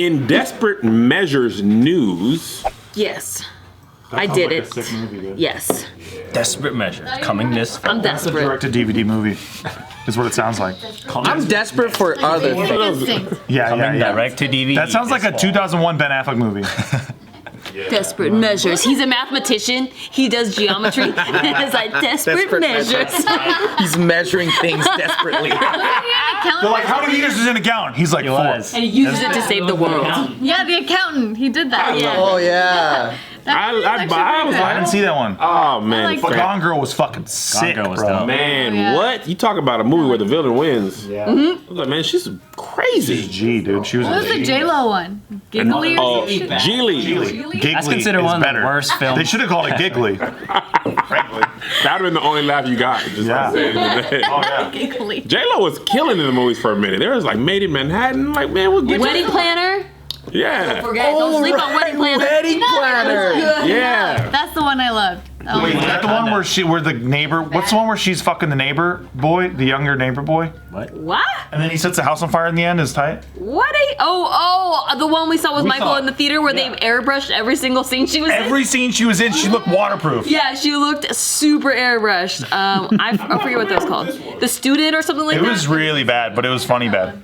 In Desperate Measures news. Yes. I did it. Sick movie, dude. Yes. Desperate Measures coming this fall. I'm It's a desperate. direct-to-DVD movie. Is what it sounds like. I'm desperate for other things. Yeah. Direct to DVD. That sounds like a 2001 Ben Affleck movie. Desperate Measures. He's a mathematician. He does geometry. It's like desperate measures. He's measuring things desperately. They're like, how many liters is in a gallon? He's like, 4. And he uses it to save the world. Yeah, the accountant. He did that. Yeah. Oh yeah. I I didn't see that one. Oh man, But Gone Girl was fucking sick, Girl was bro. dope. man, Yeah. what? You talk about a movie where the villain wins? Yeah. I was like, man, she's crazy. G, dude. She was What was the J-Lo one? Giggly or Oh, some shit? Geely. Giggly That's considered is one of the better. worst films. They should have called it Giggly. Frankly. That'd have been the only laugh you got. Just Yeah. like saying Oh yeah. Giggly. J-Lo was killing in the movies for a minute. There was like Made in Manhattan. Like, man, we'll get Wedding Planner. Yeah. Forget. Don't sleep on Wedding Planner. Wedding planner. Yeah. That's the one I loved. Oh Wait, my is that the one where the neighbor? What's the one where she's fucking the neighbor boy, the younger neighbor boy? What? And then he sets the house on fire in the end. Is tight. What? The one we saw with Michael in the theater where they airbrushed every single scene she was in. Every scene she was in, she looked waterproof. Yeah, she looked super airbrushed. I forget what that was called. The Student or something like It that. was really bad, but it was funny bad.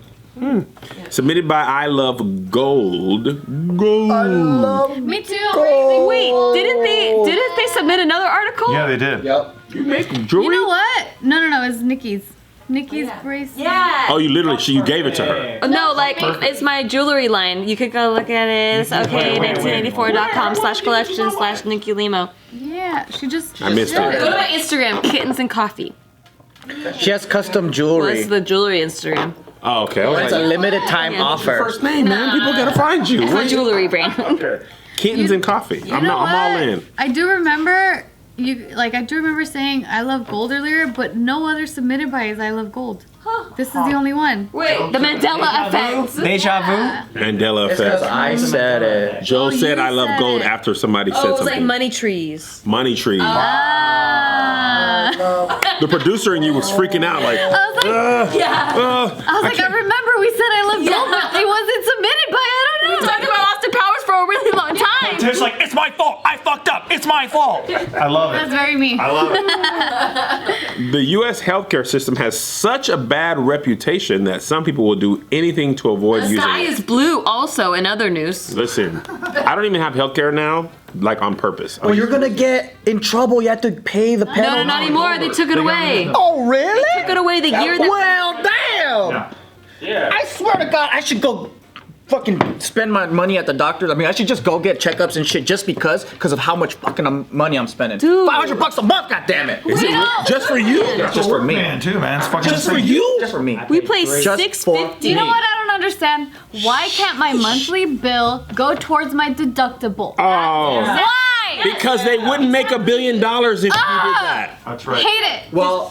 Submitted by I Love Gold. Gold. Me too. Wait, didn't they submit another article? Yeah, they did. Yep. You make jewelry? You know what? No. It's Nikki's. Nikki's bracelet. Yeah. Oh, you gave it to her. No, like, it's my jewelry line. You could go look at it. It's okay1984.com/collection/Nikki Limo. Yeah. She just. I missed Go it. to my Instagram, Kittens and Coffee. She has custom jewelry. What's the jewelry Instagram? Oh, okay. I was It's a like, limited time offer. first name, man. People gotta find you. It's my jewelry brand. Kittens and coffee. I'm all in. I do remember saying I love gold earlier, but no other submitted by is I love gold. This is the only one. Wait, the Mandela effect. Deja vu. Mandela Because effect. I said it. Joe you said I love said gold it. after somebody said Oh, it was something. like money trees. Money tree. Ah. The producer in you was freaking out like, I was like, I remember we said I love gold, but it wasn't submitted by, I don't know. Talking about Austin Powers for a really long time. It's like, it's my fault. I fucked up. It's my fault. I love That's it. very me. I love it. the U.S. healthcare system has such a bad reputation that some people will do anything to avoid The using sky it. is blue also in other news. Listen, I don't even have healthcare now, like on purpose. Well, you're gonna get in trouble. You have to pay the penalty. No, not anymore. They took it away. Oh, really? Took it away the year that. Well, damn. Yeah. I swear to God, I should go fucking spend my money at the doctor. I mean, I should just go get checkups and shit just because of how much fucking money I'm spending. Dude. $500 a month, goddammit. Just for you? Just for me. Man, too, man. It's fucking Just for insane. you? Just for me. We play Just $6.50. You know what I don't understand? Why can't my monthly bill go towards my deductible? Oh, Why? because they wouldn't make $1 billion if you did that. That's right. Hate it. Well,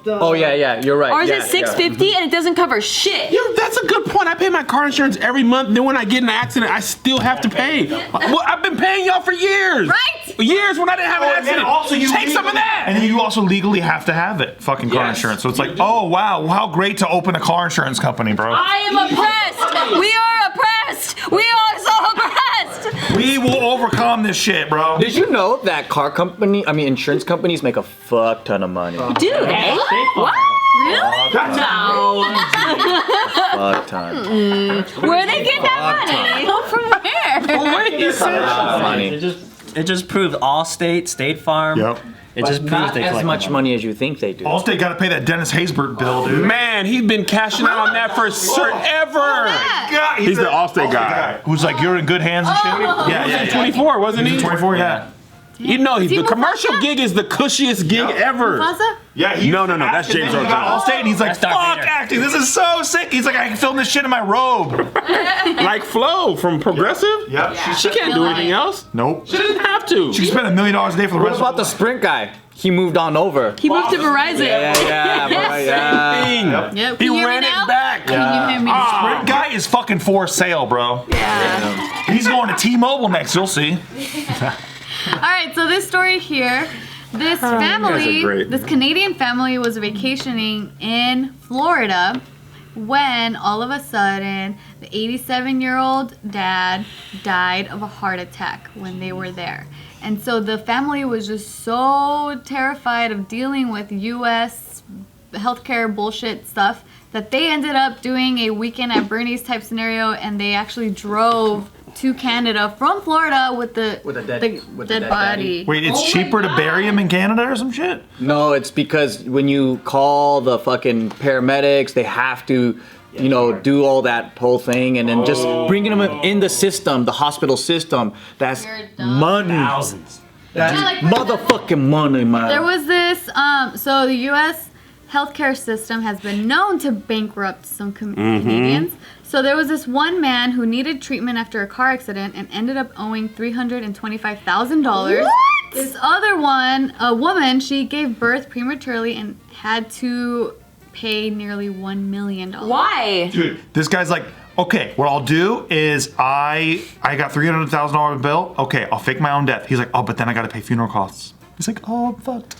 oh yeah, you're right. Or is yeah, it $6.50 and it doesn't cover shit? Yo, that's a good point. I pay my car insurance every month. Then when I get in an accident, I still have to pay. Well, I've been paying y'all for years. Right? Years when I didn't have an And then accident. also you Take some of that. And then you also legally have to have it, fucking car Yes. insurance. So it's like, oh wow, how great to open a car insurance company, bro. I am oppressed. We are oppressed. We are so oppressed. We will overcome this shit, bro. Did you know that insurance companies make a fuck ton of money? Do they? What? Really? No. Fuck ton. Where they get that money? From where? Money. It just proves Allstate, State Farm. Yep. It just proves Not they as collect much money as you think they do. Allstate got to pay that Dennis Haysbert bill, dude. Man, he's been cashing out on that for forever. God, He's the Allstate guy. Who's like, you're in good hands and shit. Yeah. 24, wasn't he? 24, yeah. You know, the he commercial Mufasa? gig is the cushiest gig ever. Mufasa? Yeah, No, that's James Earl He got Jones. Allstate and he's like, That's Darth fuck Vader. acting. This is so sick. He's like, I can film this shit in my robe. Like Flo from Progressive. Yep. She can't do anything else. Nope. She doesn't have to. She spent $1 million a day for the What rest about the Sprint guy? He moved on over. He moved to Verizon. Yeah. Thing. Yep. He Can you hear me ran now? it back. Can you hear me? Sprint guy is fucking for sale, bro. Yeah. He's going to T-Mobile next. You'll see. All right, so this story here, this family, great. this Canadian family was vacationing in Florida. when all of a sudden the 87-year-old dad died of a heart attack when they were there. And so the family was just so terrified of dealing with U.S. healthcare bullshit stuff that they ended up doing a weekend at Bernie's type scenario, and they actually drove to Canada from Florida with the dead body. Wait, it's cheaper to bury him in Canada or some shit? No, it's because when you call the fucking paramedics, they have to, do all that whole thing, and then just bringing them in the system, the hospital system. That's money. Thousands. That's motherfucking money, man. There was this, so the U.S. healthcare system has been known to bankrupt some Canadians. So there was this one man who needed treatment after a car accident and ended up owing $325,000. This other one, a woman, she gave birth prematurely and had to pay nearly $1 million. Why? Dude, this guy's like, okay, what I'll do is I got $300,000 bill. Okay, I'll fake my own death. He's like, oh, but then I got to pay funeral costs. He's like, oh, I'm fucked.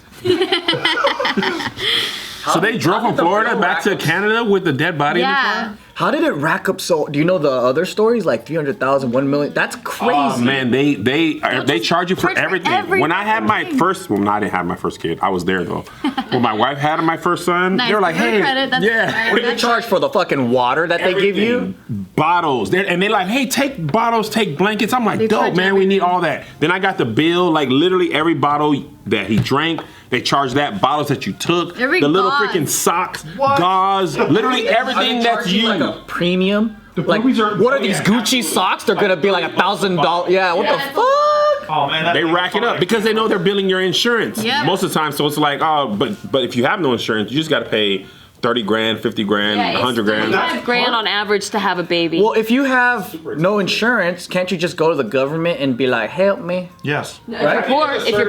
So they drove from Florida back to Canada with the dead body in the car? How did it rack up so? Do you know the other stories like 300,000, 1 million? That's crazy. Oh man, they charge you for everything. When I had my first, well, no, I didn't have my first kid. I was there though. When my wife had my first son, they were like, "Hey, what do you charge for the fucking water that they give you?" Bottles, and they're like, "Hey, take bottles, take blankets." I'm like, "Dope, man, we need all that." Then I got the bill, like literally every bottle that he drank. They charge that, bottles that you took, the little freaking socks, gauze, literally everything that's you. Like a premium. Like, what are these Gucci socks? They're gonna be like $1,000. Yeah, what the fuck? Oh man, they rack it up because they know they're billing your insurance most of the time. So it's like, oh, but if you have no insurance, you just got to pay 30 grand, 50 grand, 100 grand. $5,000 on average to have a baby. Well, if you have no insurance, can't you just go to the government and be like, help me? Yes. If you're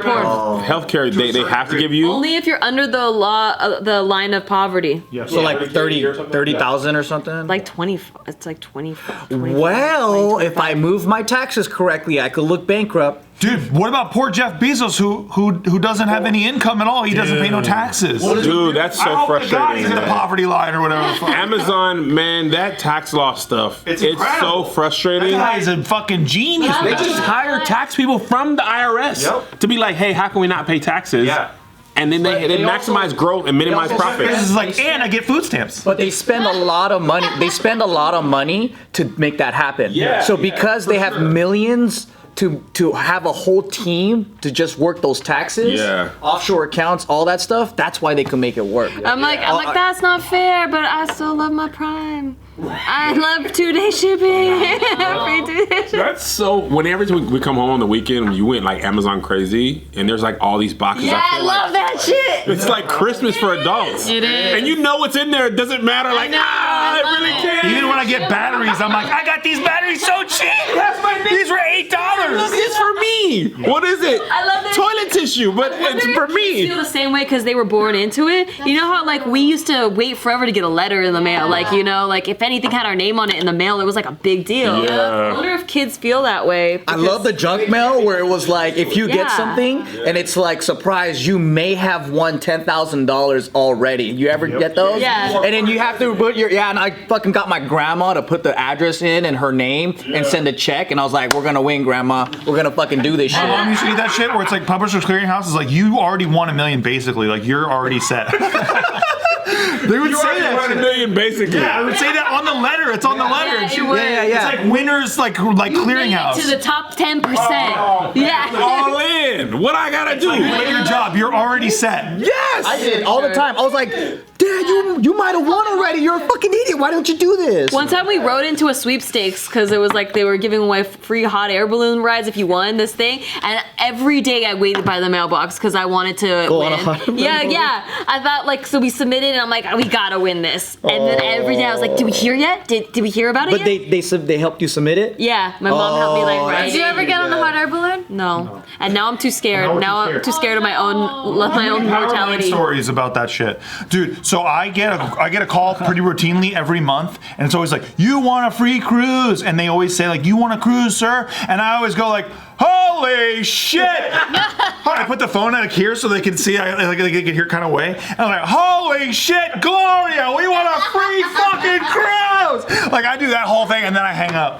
poor. Healthcare, they have to give you. Only if you're under the law, the line of poverty. Yes. So like 30,000 or something? Like 20, it's like 20. Well, if I move my taxes correctly, I could look bankrupt. Dude, what about poor Jeff Bezos who doesn't have any income at all? He doesn't pay no taxes. Dude, that's so I hope to God frustrating. he's in the poverty line or whatever the fuck. Amazon, man, that tax law stuff, it's so frustrating. That guy is a fucking genius. They just hire tax people from the IRS to be like, hey, how can we not pay taxes? Yeah. And then they maximize growth and minimize profits. This is like, and I get food stamps. But they spend a lot of money. They spend a lot of money to make that happen. Yeah. So because they have millions to have a whole team to just work those taxes, offshore accounts, all that stuff, that's why they can make it work. I'm like, that's not fair, but I still love my Prime. I love 2-day shipping. Free 2-day shipping. That's so. Whenever we come home on the weekend, you went like Amazon crazy, and there's like all these boxes. Yeah, I love that shit. It's like Christmas for adults. It is. And you know what's in there. It doesn't matter. Like, I really can't. Even when I get batteries, I'm like, I got these batteries so cheap. That's my name. These were $8. Look, it's for me. What is it? I love that. Toilet tissue, but it's for me. Feel the same way because they were born into it. You know how like we used to wait forever to get a letter in the mail. Like, you know, like if anything had our name on it in the mail, it was like a big deal. Yeah. I wonder if kids feel that way. I love the junk mail where it was like, if you get something and it's like, surprise, you may have won $10,000 already. You ever get those? Yeah. And then you have to put and I fucking got my grandma to put the address in and her name and send a check, and I was like, we're gonna win, grandma. We're gonna fucking do this shit. My mom used to do that shit where it's like Publishers Clearinghouse is like, you already won $1 million basically. Like, you're already set. They would say that shit. $1 million basically. Yeah, I would say that on the letter. It's on the letter. Yeah, it would. It's like winners, like clearinghouse. To the top 10%. Yeah. All in. What I gotta do? You quit your job. You're already set. Yes! I did all the time. I was like, Dad, you might have won already. You're a fucking idiot. Why don't you do this? One time we wrote into a sweepstakes because it was like they were giving away free hot air balloon rides if you won this thing. And every day I waited by the mailbox because I wanted to Go win. on a hot air balloon? Yeah. I thought like, so we submitted and I'm like, we gotta win this. And then every day I was like, did we hear yet? Did we hear about it But yet? they helped you submit it? Yeah, my mom helped me like write. Did you ever get on the hot air balloon? No. And now I'm too scared. Now I'm too scared of my own Power line mortality. stories about that shit, dude. So I get a call pretty routinely every every month, and it's always like, you want a free cruise, and they always say like, you want a cruise, sir? And I always go like, holy shit! I put the phone like here so they can see, like they can hear kind of way. And I'm like, holy shit, Gloria, we want a free fucking cruise! Like I do that whole thing and then I hang up.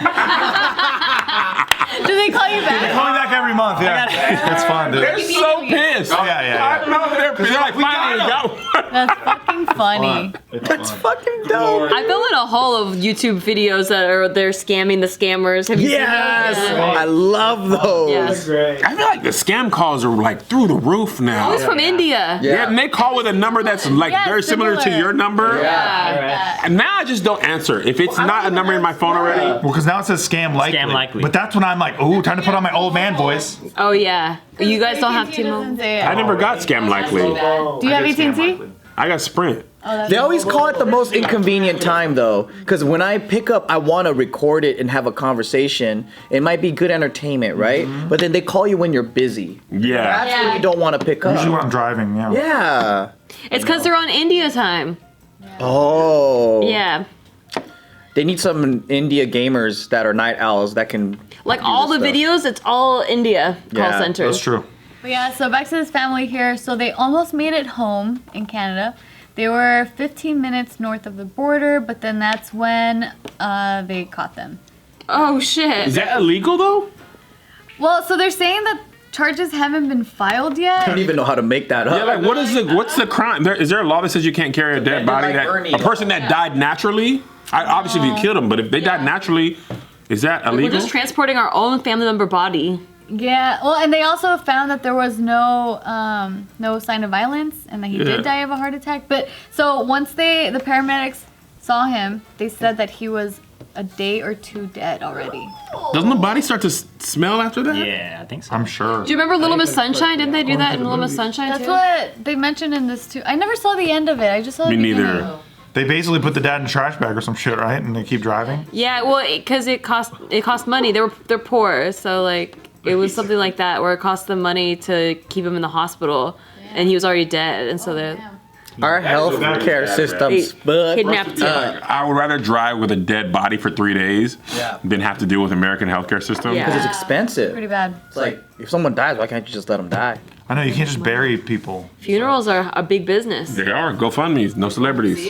Do they call you They back? call me back every month, yeah. It's fun, dude. They're so pissed. Oh, yeah. No, they're like, finally, we got one. That's fucking funny. That's fucking dope. I fell in a hole of YouTube videos that are they're scamming the scammers. Have you Yes, seen those? I love those. Yes. Great. I feel like the scam calls are like through the roof now. I was from India. Yeah, and they call with a number that's like Yeah, very similar to similar. your number. Yeah. And now I just don't answer. If it's not a number in my phone already, Well, because now it says scam likely. Scam likely. But that's when I'm like, ooh, time to put on my old man voice. Oh yeah. You guys don't have AT&T doesn't T-Mobile. say it. I never got scam likely. Do you have AT&T? I got Sprint. They always call it the most inconvenient time though, because when I pick up, I want to record it and have a conversation. It might be good entertainment, right? But then they call you when you're busy. Yeah. That's when you don't want to pick Usually when up. I'm driving, yeah. Yeah. It's because they're on India time. Oh. Yeah. They need some India gamers that are night owls that can. Like do all the this stuff. videos, it's all India call Yeah, centers. That's true. But yeah, so back to this family here. So they almost made it home in Canada. They were 15 minutes north of the border, but then that's when they caught them. Oh shit. Is that illegal though? Well, so they're saying that charges haven't been filed I yet. don't even know how to make that up. Yeah, like what's the crime? Is there a law that says you can't carry a dead body? like That Bernie. a person that died naturally? Obviously, if you killed them, but if they died naturally, is that We're illegal? just transporting our own family member body. Yeah, well, and they also found that there was no sign of violence and that he Yeah. did die of a heart attack. But so once the paramedics saw him, they said that he was a day or two dead already. Doesn't the body start to smell after that? Yeah, I think so. I'm sure. Do you remember Little Miss Sunshine? Didn't they do that in Little Miss Sunshine That's too? what they mentioned in this too. I never saw the end of it. I just saw the Me beginning. neither. They basically put the dad in a trash bag or some shit, right? And they keep driving. Yeah, well, because it cost money. They're poor, so like it was something like that where it cost them money to keep him in the hospital, and he was already dead, and so they Our healthcare systems, but kidnapped him. I would rather drive with a dead body for 3 days than have to deal with American healthcare system. Yeah. it's expensive. Pretty bad. It's like if someone dies, why can't you just let them die? I know, you can't just bury people. Funerals are a big business. They are. GoFundMe's, no celebrities.